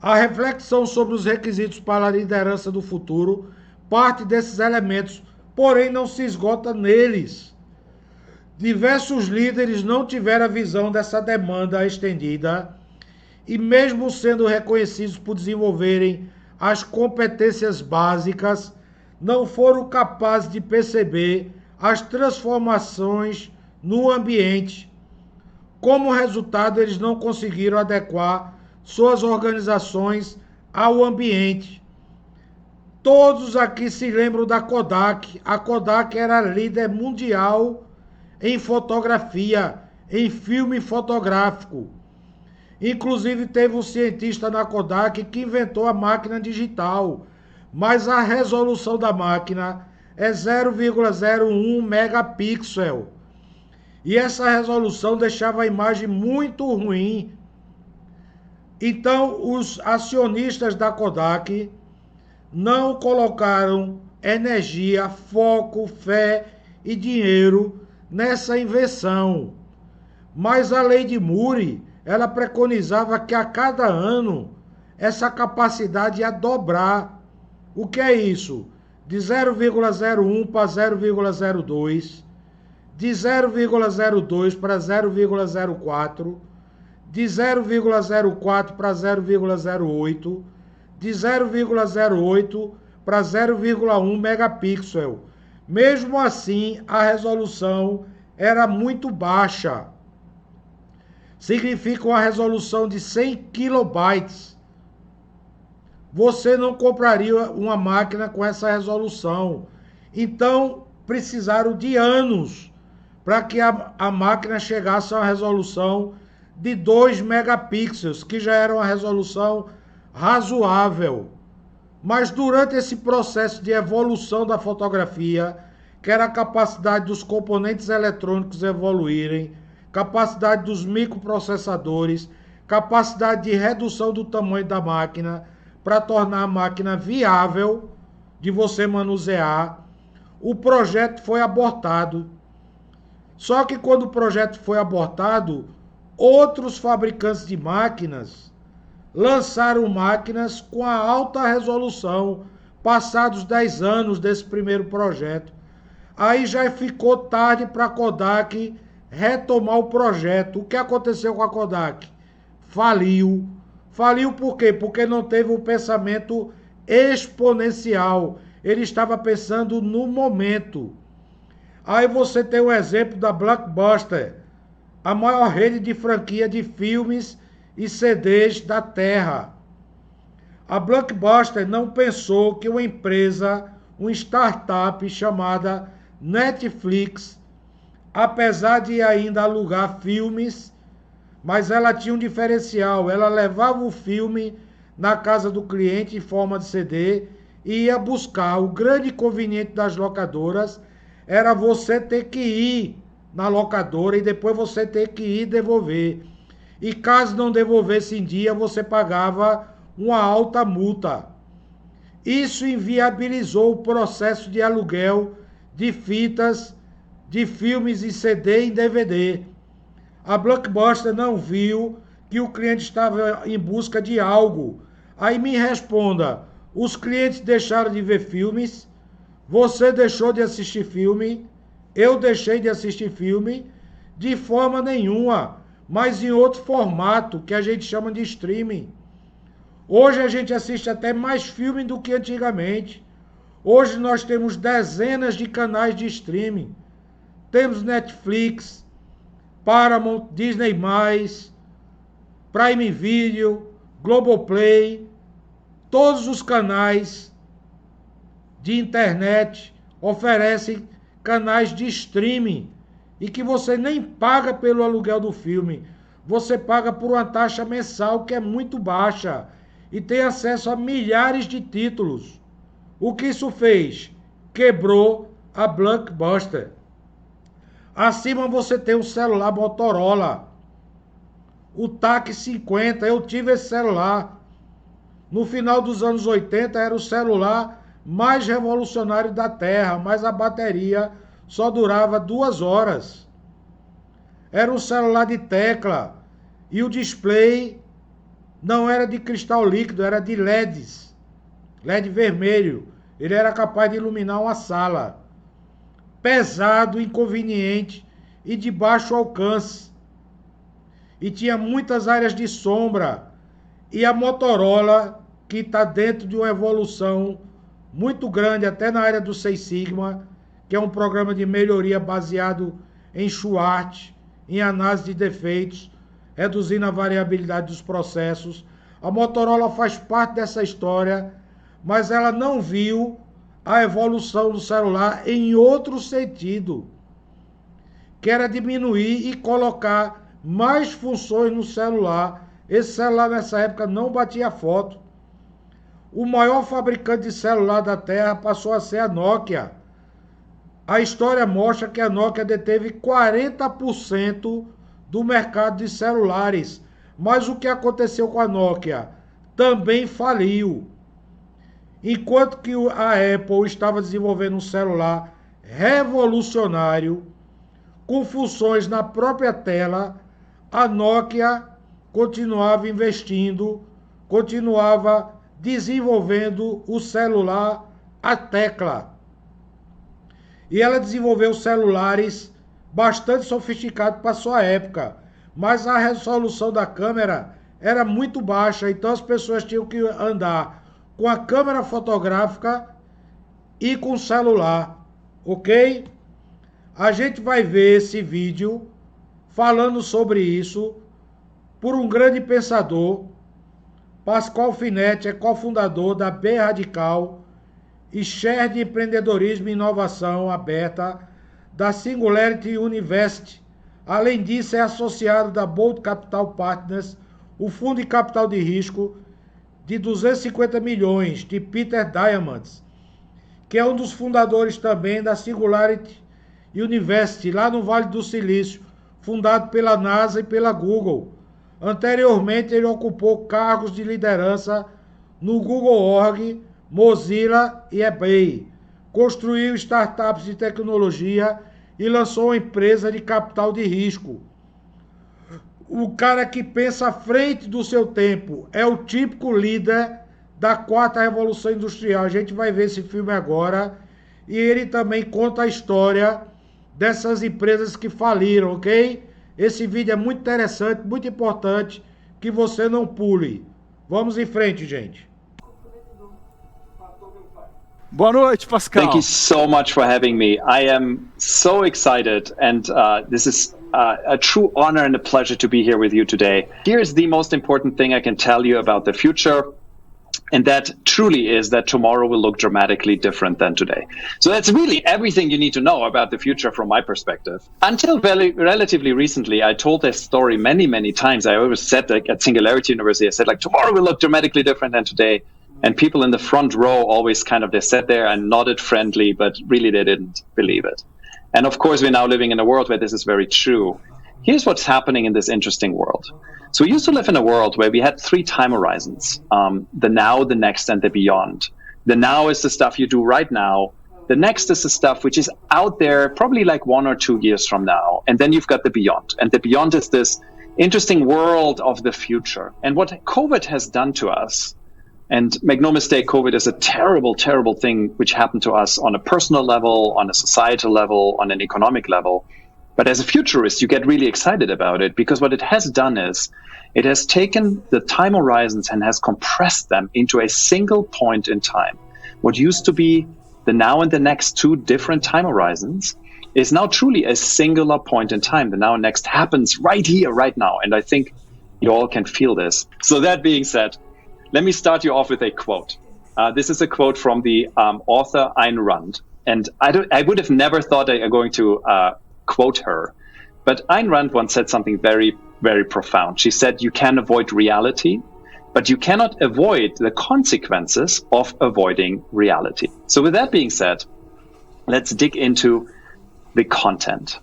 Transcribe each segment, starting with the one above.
A reflexão sobre os requisitos para a liderança do futuro parte desses elementos, porém não se esgota neles. Diversos líderes não tiveram a visão dessa demanda estendida e, mesmo sendo reconhecidos por desenvolverem as competências básicas, não foram capazes de perceber as transformações no ambiente. Como resultado, eles não conseguiram adequar suas organizações ao ambiente. Todos aqui se lembram da Kodak. A Kodak era líder mundial em fotografia, em filme fotográfico. Inclusive teve um cientista na Kodak que inventou a máquina digital, mas a resolução da máquina é 0,01 megapixel. E essa resolução deixava a imagem muito ruim. Então, os acionistas da Kodak não colocaram energia, foco, fé e dinheiro nessa invenção. Mas a lei de Moore, ela preconizava que a cada ano essa capacidade ia dobrar. O que é isso? De 0,01 para 0,02, de 0,02 para 0,04, de 0,04 para 0,08, de 0,08 para 0,1 megapixel. Mesmo assim, a resolução era muito baixa. Significa uma resolução de 100 kilobytes. Você não compraria uma máquina com essa resolução. Então, precisaram de anos para que a máquina chegasse a uma resolução de 2 megapixels, que já era uma resolução razoável. Mas durante esse processo de evolução da fotografia, que era a capacidade dos componentes eletrônicos evoluírem, capacidade dos microprocessadores, capacidade de redução do tamanho da máquina para tornar a máquina viável de você manusear, o projeto foi abortado. Só que quando o projeto foi abortado, outros fabricantes de máquinas lançaram máquinas com a alta resolução, passados 10 anos desse primeiro projeto. Aí já ficou tarde para a Kodak retomar o projeto. O que aconteceu com a Kodak? Faliu. Faliu por quê? Porque não teve um pensamento exponencial. Ele estava pensando no momento. Aí você tem o exemplo da Blockbuster, a maior rede de franquia de filmes e CDs da Terra. A Blockbuster não pensou que uma empresa, uma startup chamada Netflix, apesar de ainda alugar filmes, mas ela tinha um diferencial. Ela levava o filme na casa do cliente em forma de CD e ia buscar. O grande inconveniente das locadoras era você ter que ir na locadora e depois você ter que ir devolver. E caso não devolvesse em dia, você pagava uma alta multa. Isso inviabilizou o processo de aluguel de fitas de filmes em CD e DVD. A Blockbuster não viu que o cliente estava em busca de algo. Aí me responda, os clientes deixaram de ver filmes? Você deixou de assistir filme? Eu deixei de assistir filme? De forma nenhuma, mas em outro formato, que a gente chama de streaming. Hoje a gente assiste até mais filme do que antigamente. Hoje nós temos dezenas de canais de streaming. Temos Netflix, Paramount, Disney+, Prime Video, Globoplay, todos os canais de internet oferecem canais de streaming e que você nem paga pelo aluguel do filme, você paga por uma taxa mensal que é muito baixa e tem acesso a milhares de títulos. O que isso fez? Quebrou a Blockbuster. Acima você tem um celular Motorola, o TAC 50, eu tive esse celular. No final dos anos 80 era o celular mais revolucionário da Terra, mas a bateria só durava 2 horas. Era um celular de tecla e o display não era de cristal líquido, era de LEDs. LED vermelho. Ele era capaz de iluminar uma sala. Pesado, inconveniente e de baixo alcance. E tinha muitas áreas de sombra. E a Motorola, que está dentro de uma evolução muito grande, até na área do Seis Sigma, que é um programa de melhoria baseado em SWOT, em análise de defeitos, reduzindo a variabilidade dos processos. A Motorola faz parte dessa história, mas ela não viu a evolução do celular em outro sentido, que era diminuir e colocar mais funções no celular. Esse celular nessa época não batia foto. O maior fabricante de celular da Terra passou a ser a Nokia. A história mostra que a Nokia deteve 40% do mercado de celulares. Mas o que aconteceu com a Nokia? Também faliu. Enquanto que a Apple estava desenvolvendo um celular revolucionário, com funções na própria tela, a Nokia continuava investindo, continuava desenvolvendo o celular à tecla. E ela desenvolveu celulares bastante sofisticados para sua época, mas a resolução da câmera era muito baixa, então as pessoas tinham que andar com a câmera fotográfica e com o celular, ok? A gente vai ver esse vídeo falando sobre isso por um grande pensador. Pascoal Finetti é cofundador da B Radical e Chair de Empreendedorismo e Inovação Aberta da Singularity University. Além disso, é associado da Bold Capital Partners, o fundo de capital de risco de 250 milhões de Peter Diamandis, que é um dos fundadores também da Singularity University, lá no Vale do Silício, fundado pela NASA e pela Google. Anteriormente, ele ocupou cargos de liderança no Google Org, Mozilla e eBay. Construiu startups de tecnologia e lançou uma empresa de capital de risco. O cara que pensa à frente do seu tempo é o típico líder da quarta revolução industrial. A gente vai ver esse filme agora e ele também conta a história dessas empresas que faliram, ok? Esse vídeo é muito interessante, muito importante, que você não pule. Vamos em frente, gente. Boa noite, Pascal. Thank you so much for having me. I am so excited, and this is a true honor and a pleasure to be here with you today. Here's the most important thing I can tell you about the future, and that truly is that tomorrow will look dramatically different than today. So that's really everything you need to know about the future from my perspective. Until relatively recently, I told this story many, many times. I always said, like, at Singularity University, I said, like, tomorrow will look dramatically different than today. And people in the front row always kind of, they sat there and nodded friendly, but really they didn't believe it. And of course, we're now living in a world where this is very true. Here's what's happening in this interesting world. So we used to live in a world where we had 3 time horizons, the now, the next, and the beyond. The now is the stuff you do right now. The next is the stuff which is out there probably like 1 or 2 years from now. And then you've got the beyond. And the beyond is this interesting world of the future. And what COVID has done to us, and make no mistake, COVID is a terrible, terrible thing which happened to us on a personal level, on a societal level, on an economic level. But as a futurist, you get really excited about it because what it has done is it has taken the time horizons and has compressed them into a single point in time. What used to be the now and the next 2 different time horizons is now truly a singular point in time. The now and next happens right here, right now. And I think you all can feel this. So that being said, let me start you off with a quote. This is a quote from the author Ayn Rand. And I would have never thought I'm going to quote her. But Ayn Rand once said something very, very profound. She said, you can avoid reality, but you cannot avoid the consequences of avoiding reality. So with that being said, let's dig into the content.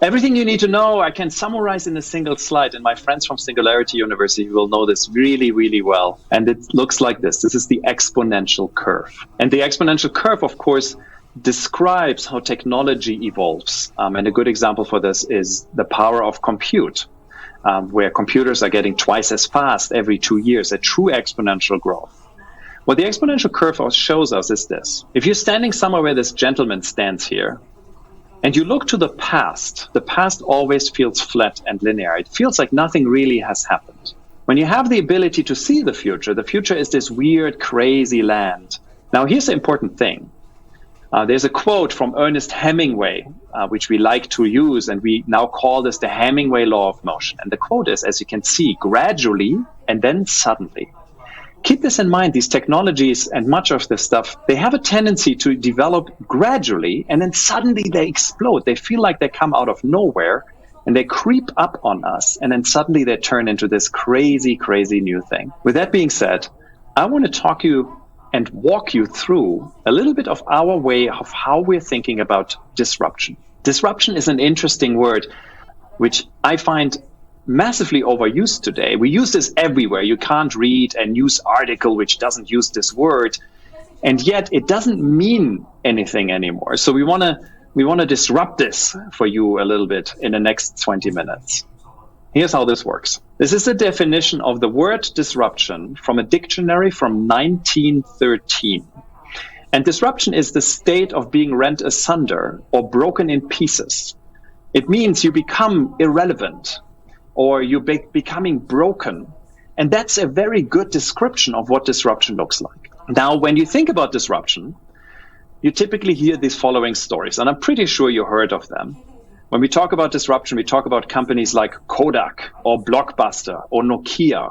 Everything you need to know, I can summarize in a single slide, and my friends from Singularity University will know this really, really well. And it looks like this. This is the exponential curve. And the exponential curve, of course, describes how technology evolves. And a good example for this is the power of compute. where computers are getting twice as fast every 2 years, a true exponential growth. What the exponential curve shows us is this. If you're standing somewhere where this gentleman stands here, and you look to the past always feels flat and linear. It feels like nothing really has happened. When you have the ability to see the future is this weird, crazy land. Now, here's the important thing. There's a quote from Ernest Hemingway, which we like to use, and we now call this the Hemingway law of motion. And the quote is, as you can see, gradually and then suddenly. Keep this in mind, these technologies and much of this stuff, they have a tendency to develop gradually, and then suddenly they explode. They feel like they come out of nowhere, and they creep up on us, and then suddenly they turn into this crazy, crazy new thing. With that being said, I want to talk you and walk you through a little bit of our way of how we're thinking about disruption. Disruption is an interesting word, which I find massively overused today. We use this everywhere. You can't read a news article which doesn't use this word, and yet it doesn't mean anything anymore. So we want to disrupt this for you a little bit in the next 20 minutes. Here's how this works. This is the definition of the word disruption from a dictionary from 1913. And disruption is the state of being rent asunder or broken in pieces. It means you become irrelevant, or you're becoming broken. And that's a very good description of what disruption looks like. Now, when you think about disruption, you typically hear these following stories, and I'm pretty sure you heard of them. When we talk about disruption, we talk about companies like Kodak or Blockbuster or Nokia.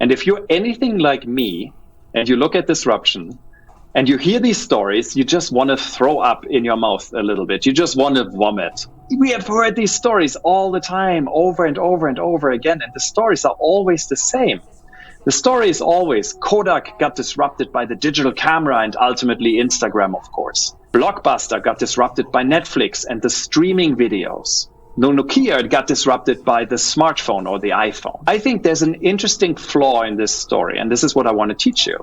And if you're anything like me, and you look at disruption, and you hear these stories, you just want to throw up in your mouth a little bit. You just want to vomit. We have heard these stories all the time, over and over and over again, and the stories are always the same. The story is always Kodak got disrupted by the digital camera and ultimately Instagram, of course. Blockbuster got disrupted by Netflix and the streaming videos. Nokia got disrupted by the smartphone or the iPhone. I think there's an interesting flaw in this story, and this is what I want to teach you.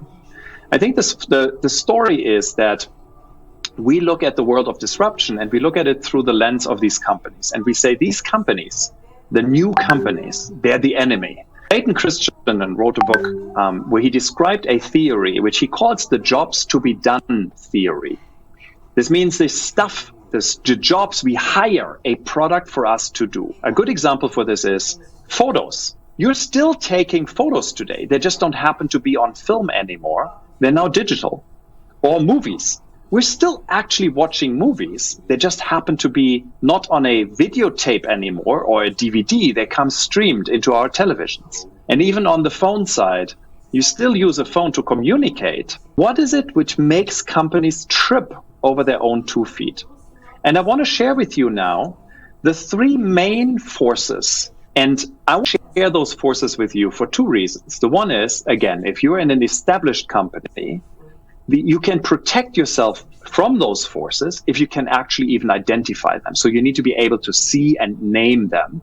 I think the story is that we look at the world of disruption and we look at it through the lens of these companies. And we say these companies, the new companies, they're the enemy. Clayton Christensen wrote a book where he described a theory which he calls the jobs to be done theory. This means the jobs we hire a product for us to do. A good example for this is photos. You're still taking photos today. They just don't happen to be on film anymore. They're now digital. Or movies. We're still actually watching movies. They just happen to be not on a videotape anymore or a DVD. They come streamed into our televisions. And even on the phone side, you still use a phone to communicate. What is it which makes companies trip over their own 2 feet? And I want to share with you now the 3 main forces. And I will share those forces with you for 2 reasons. The one is, again, if you're in an established company, you can protect yourself from those forces if you can actually even identify them. So you need to be able to see and name them,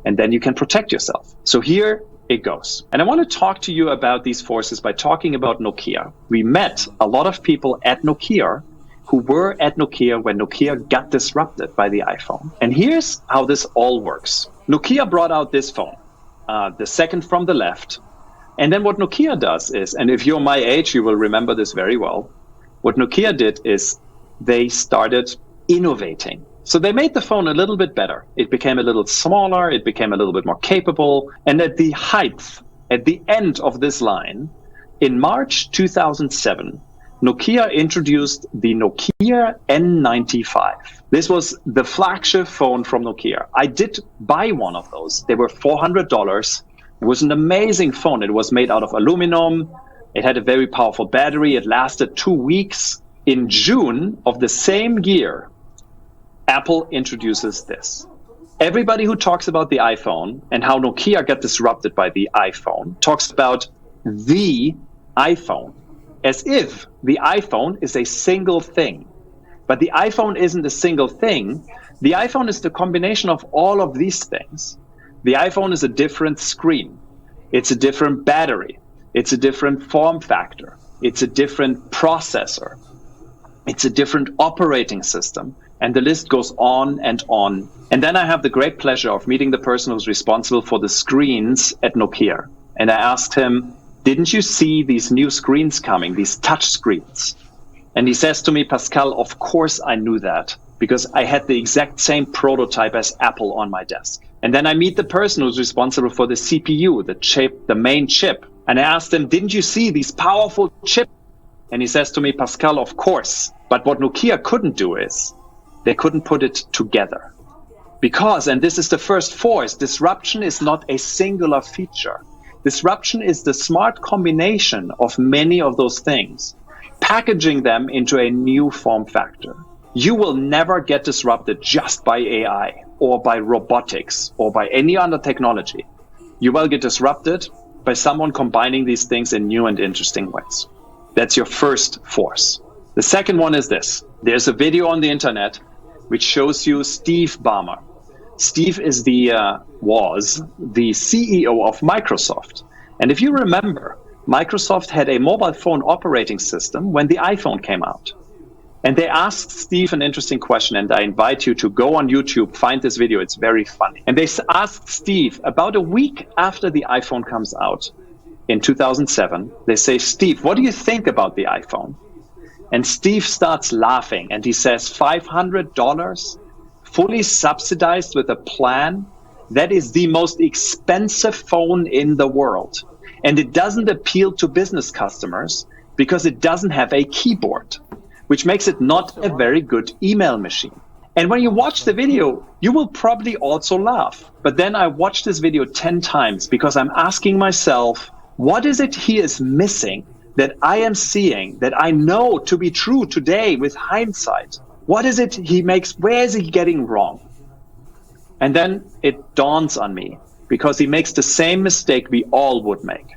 and then you can protect yourself. So here it goes. And I want to talk to you about these forces by talking about Nokia. We met a lot of people at Nokia who were at Nokia when Nokia got disrupted by the iPhone. And here's how this all works. Nokia brought out this phone, the second from the left. And then what Nokia does is, and if you're my age, you will remember this very well. What Nokia did is they started innovating. So they made the phone a little bit better. It became a little smaller. It became a little bit more capable. And at the height, at the end of this line, in March 2007, Nokia introduced the Nokia N95. This was the flagship phone from Nokia. I did buy one of those. They were $400. It was an amazing phone. It was made out of aluminum. It had a very powerful battery. It lasted 2 weeks. In June of the same year, Apple introduces this. Everybody who talks about the iPhone and how Nokia got disrupted by the iPhone talks about the iPhone, as if the iPhone is a single thing. But the iPhone isn't a single thing. The iPhone is the combination of all of these things. The iPhone is a different screen. It's a different battery. It's a different form factor. It's a different processor. It's a different operating system. And the list goes on and on. And then I have the great pleasure of meeting the person who's responsible for the screens at Nokia. And I asked him, didn't you see these new screens coming, these touch screens? And he says to me, Pascal, of course I knew that, because I had the exact same prototype as Apple on my desk. And then I meet the person who's responsible for the CPU, the chip, the main chip. And I asked him, didn't you see these powerful chips? And he says to me, Pascal, of course. But what Nokia couldn't do is, they couldn't put it together. Because, and this is the first force, disruption is not a singular feature. Disruption is the smart combination of many of those things, packaging them into a new form factor. You will never get disrupted just by AI or by robotics or by any other technology. You will get disrupted by someone combining these things in new and interesting ways. That's your first force. The second one is this. There's a video on the internet which shows you Steve Ballmer. Steve is was the CEO of Microsoft. And if you remember, Microsoft had a mobile phone operating system when the iPhone came out. And they asked Steve an interesting question, and I invite you to go on YouTube, find this video, it's very funny. And they asked Steve, about a week after the iPhone comes out in 2007, they say, Steve, what do you think about the iPhone? And Steve starts laughing and he says, $500, fully subsidized with a plan, that is the most expensive phone in the world. And it doesn't appeal to business customers because it doesn't have a keyboard, which makes it not a very good email machine. And when you watch the video, you will probably also laugh. But then I watched this video 10 times because I'm asking myself, what is it he is missing that I am seeing, that I know to be true today with hindsight? What is it he makes, where is he getting wrong? And then it dawns on me, because he makes the same mistake we all would make.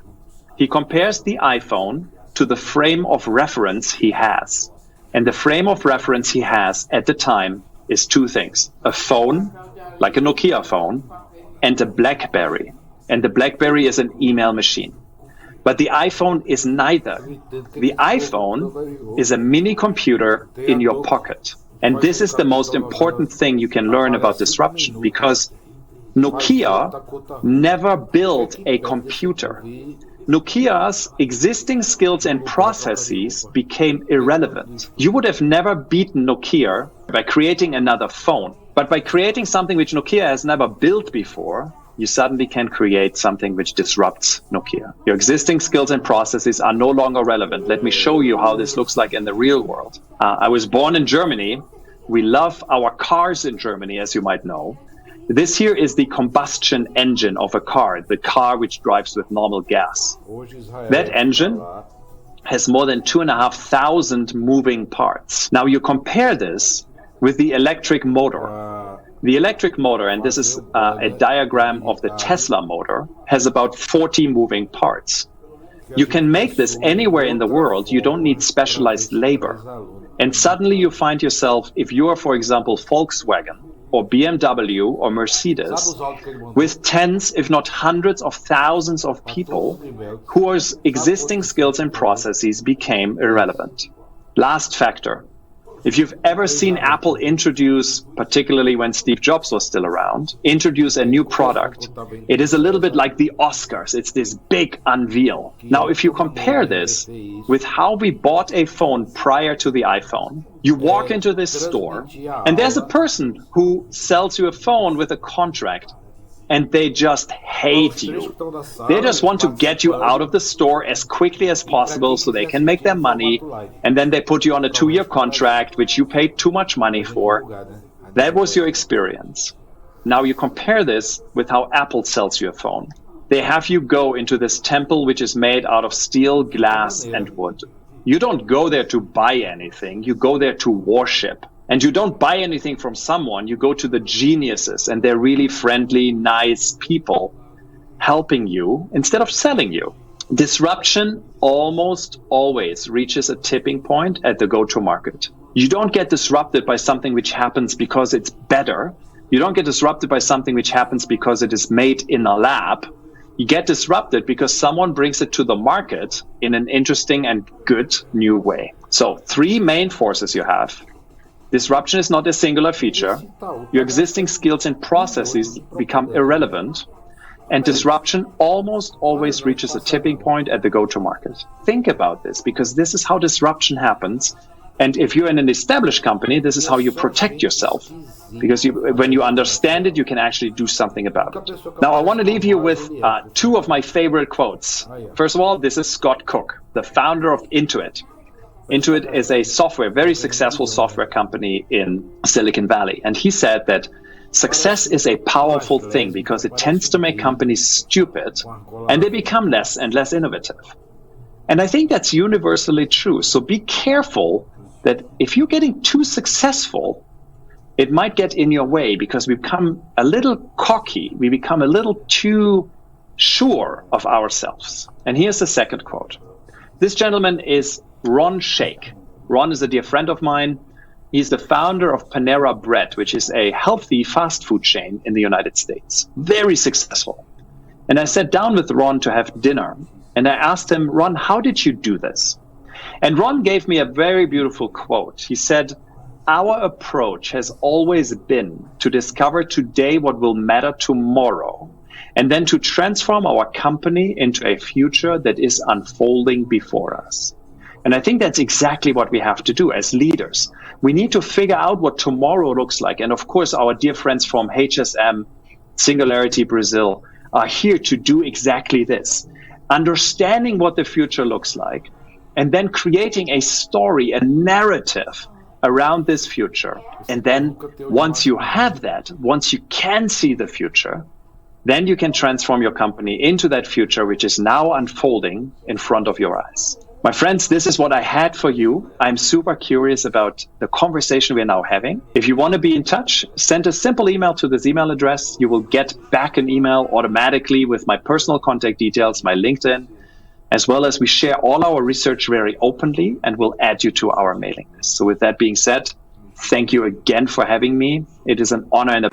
He compares the iPhone to the frame of reference he has. And the frame of reference he has at the time is two things: a phone, like a Nokia phone, and a BlackBerry. And the BlackBerry is an email machine. But the iPhone is neither. The iPhone is a mini computer in your pocket. And this is the most important thing you can learn about disruption, because Nokia never built a computer. Nokia's existing skills and processes became irrelevant. You would have never beaten Nokia by creating another phone. But by creating something which Nokia has never built before, you suddenly can create something which disrupts Nokia. Your existing skills and processes are no longer relevant. Let me show you how this looks like in the real world. I was born in Germany. We love our cars in Germany, as you might know. This here is the combustion engine of a car, the car which drives with normal gas. That engine has more than 2,500 moving parts. Now you compare this with the electric motor. The electric motor, and this is a diagram of the Tesla motor, has about 40 moving parts. You can make this anywhere in the world. You don't need specialized labor. And suddenly you find yourself, if you are, for example, Volkswagen or BMW or Mercedes, with tens, if not hundreds of thousands of people whose existing skills and processes became irrelevant. Last factor. If you've ever seen Apple introduce, particularly when Steve Jobs was still around, introduce a new product, it is a little bit like the Oscars. It's this big unveil. Now, if you compare this with how we bought a phone prior to the iPhone, you walk into this store and there's a person who sells you a phone with a contract, and they just hate you. They just want to get you out of the store as quickly as possible so they can make their money, and then they put you on a 2-year contract, which you paid too much money for. That was your experience. Now you compare this with how Apple sells you a phone. They have you go into this temple which is made out of steel, glass, and wood. You don't go there to buy anything, you go there to worship. And you don't buy anything from someone, you go to the geniuses, and they're really friendly, nice people helping you instead of selling you. Disruption almost always reaches a tipping point at the go-to market. You don't get disrupted by something which happens because it's better. You don't get disrupted by something which happens because it is made in a lab. You get disrupted because someone brings it to the market in an interesting and good new way. So 3 main forces you have. Disruption is not a singular feature. Your existing skills and processes become irrelevant, and disruption almost always reaches a tipping point at the go-to-market. Think about this, because this is how disruption happens. And if you're in an established company, this is how you protect yourself, because when you understand it, you can actually do something about it. Now, I want to leave you with two of my favorite quotes. First of all, this is Scott Cook, the founder of Intuit. Intuit is a very successful software company in Silicon Valley. And he said that success is a powerful thing because it tends to make companies stupid and they become less and less innovative. And I think that's universally true. So be careful that if you're getting too successful, it might get in your way because we become a little cocky. We become a little too sure of ourselves. And here's the second quote. This gentleman is Ron Shaich. Ron is a dear friend of mine. He's the founder of Panera Bread, which is a healthy fast food chain in the United States. Very successful. And I sat down with Ron to have dinner. And I asked him, Ron, how did you do this? And Ron gave me a very beautiful quote. He said, our approach has always been to discover today what will matter tomorrow, and then to transform our company into a future that is unfolding before us. And I think that's exactly what we have to do as leaders. We need to figure out what tomorrow looks like. And of course, our dear friends from HSM, Singularity Brazil, are here to do exactly this. Understanding what the future looks like, and then creating a story, a narrative around this future. And then once you have that, once you can see the future, then you can transform your company into that future, which is now unfolding in front of your eyes. My friends, this is what I had for you. I'm super curious about the conversation we're now having. If you want to be in touch, send a simple email to this email address. You will get back an email automatically with my personal contact details, my LinkedIn, as well as we share all our research very openly and we'll add you to our mailing list. So with that being said, thank you again for having me. It is an honor and a